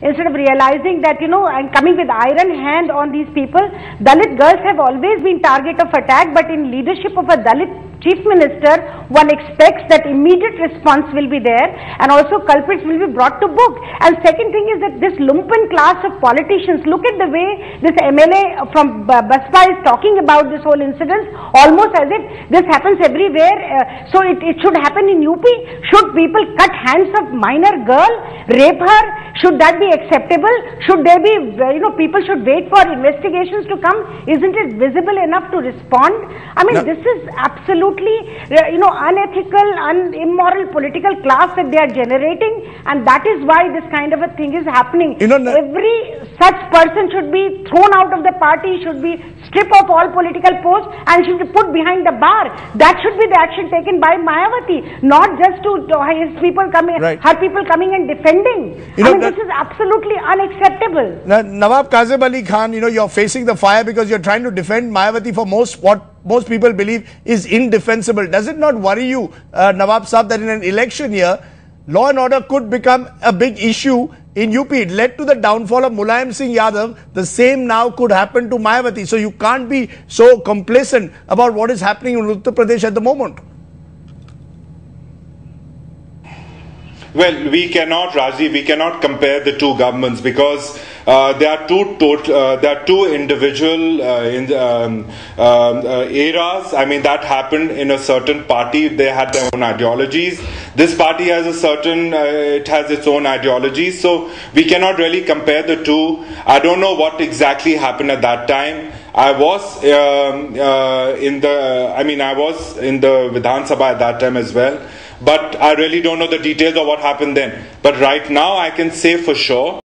instead of realizing that, and coming with iron hand on these people. Dalit girls have always been target of attack, but in leadership of a Dalit Chief Minister, one expects that immediate response will be there and also culprits will be brought to book. And second thing is that this lumpen class of politicians, look at the way this MLA from Baspa is talking about this whole incident, almost as if this happens everywhere. So it should happen in UP. Should people cut hands of minor girl, rape her? Should that be acceptable? Should there be, people should wait for investigations to come? Isn't it visible enough to respond? I mean, this is absolutely, unethical, immoral political class that they are generating, and that is why this kind of a thing is happening. Every such person should be thrown out of the party, should be stripped of all political posts, and should be put behind the bar. That should be the action taken by Mayawati, not just to his people coming, her people coming and defending. This is absolutely unacceptable. Nawab Kazim Ali Khan, you're facing the fire because you're trying to defend Mayawati for what most people believe is indefensible. Does it not worry you, Nawab Saab, that in an election year, law and order could become a big issue in UP? It led to the downfall of Mulayam Singh Yadav. The same now could happen to Mayawati. So you can't be so complacent about what is happening in Uttar Pradesh at the moment. Well, we cannot, Rajiv, we cannot compare the two governments because there are two individual eras. I mean, that happened in a certain party. They had their own ideologies. This party has it has its own ideologies. So we cannot really compare the two. I don't know what exactly happened at that time. I was in the Vidhan Sabha at that time as well. But I really don't know the details of what happened then. But right now I can say for sure